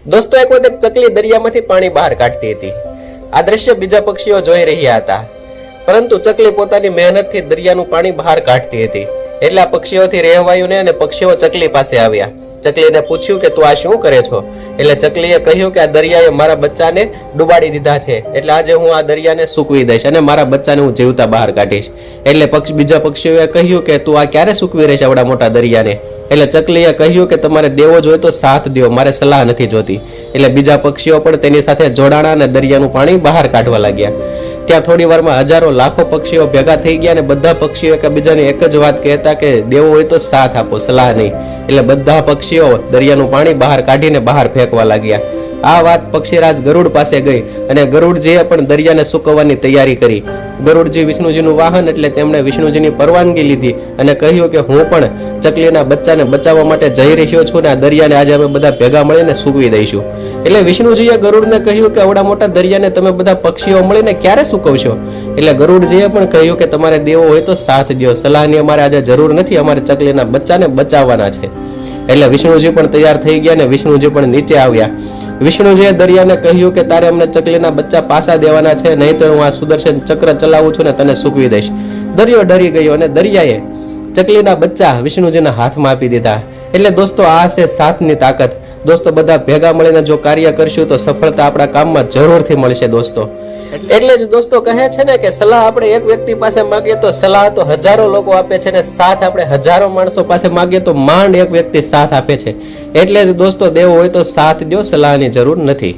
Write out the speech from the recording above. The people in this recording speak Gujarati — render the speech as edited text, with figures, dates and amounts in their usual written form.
દોસ્તો, એક વખત એક ચકલી દરિયામાંથી પાણી બહાર કાઢતી હતી. આ દ્રશ્ય બીજા પક્ષીઓ જોઈ રહ્યા હતા, પરંતુ ચકલી પોતાની મહેનતથી દરિયાનું પાણી બહાર કાઢતી હતી. એટલે આ પક્ષીઓથી રહેવાયું ને અને પક્ષીઓ ચકલી પાસે આવ્યા. ચકલીને પૂછ્યું કે તું આ શું કરે છો? એટલે ચકલીએ કહ્યું કે આ દરિયાએ મારા બચ્ચાને ડુબાડી દીધા છે, એટલે આજે હું આ દરિયાને સૂકવી દઈશ અને મારા બચ્ચાને હું જીવતા બહાર કાઢીશ. એટલે બીજા પક્ષીઓએ કહ્યું કે તું આ ક્યારે સૂકવી રહીશ આવડા મોટા દરિયાને? એટલે ચકલીએ કહ્યું કે તમારે દેવો જોઈએ તો સાથ દો, મારે સલાહ નથી જોતી. એટલે બીજા પક્ષીઓ પણ તેની સાથે જોડાણા અને દરિયાનું પાણી બહાર કાઢવા લાગ્યા. ત્યાં થોડી વારમાં હજારો લાખો પક્ષીઓ ભેગા થઈ ગયા અને બધા પક્ષીઓ એકબીજાને એક જ વાત કહેતા કે દેવો હોય તો સાથ આપો, સલાહ નહીં. એટલે બધા પક્ષીઓ દરિયાનું પાણી બહાર કાઢીને બહાર ફેંકવા લાગ્યા. આ વાત પક્ષીરાજ ગરુડ પાસે ગઈ અને ગરુડજીએ પણ દરિયાને સૂકવવાની તૈયારી કરી. ગરુડજી વિષ્ણુજીનું વાહન એટલે તેમણે વિષ્ણુજીની પરવાનગી લીધી અને કહ્યું કે હું પણ ચકલીના બચ્ચાને બચાવવા માટે જઈ રહ્યો છું ને આ દરિયાને આજે અમે બધા ભેગા મળીને સૂકવી દઈશું. એટલે વિષ્ણુજીએ ગરુડને કહ્યું કે આવડા મોટા દરિયાને તમે બધા પક્ષીઓ મળીને ક્યારે સૂકવશો? એટલે ગરુડજીએ પણ કહ્યું કે તમારે દેવો હોય તો સાથ દો, સલાહની અમારે આજે જરૂર નથી, અમારે ચકલીના બચ્ચાને બચાવવાના છે. એટલે વિષ્ણુજી પણ તૈયાર થઈ ગયા અને વિષ્ણુજી પણ નીચે આવ્યા. વિષ્ણુજીએ દરિયાને કહ્યું કે તારે અમને ચકલીના બચ્ચા પાછા દેવાના છે, નહીં તો હું આ સુદર્શન ચક્ર ચલાવું છું ને તને સૂકવી દઈશ. દરિયો ડરી ગયો અને દરિયાએ ચકલીના બચ્ચા વિષ્ણુજીના હાથમાં આપી દીધા. એટલે દોસ્તો, આ છે સાથની તાકાત. દોસ્તો, બધા ભેગા મળીને જો કાર્ય કરશું તો સફળતા આપણા કામમાં જરૂરથી મળશે દોસ્તો. એટલે જ દોસ્તો કહે છે ને કે સલાહ આપણે એક વ્યક્તિ પાસે માંગીએ તો સલાહ તો હજારો લોકો આપે છે, ને સાથ આપણે હજારો માણસો પાસે માંગીએ તો માંડ એક વ્યક્તિ સાથ આપે છે. એટલે જ દોસ્તો, દેવો હોય તો સાથ દો, સલાહની જરૂર નથી.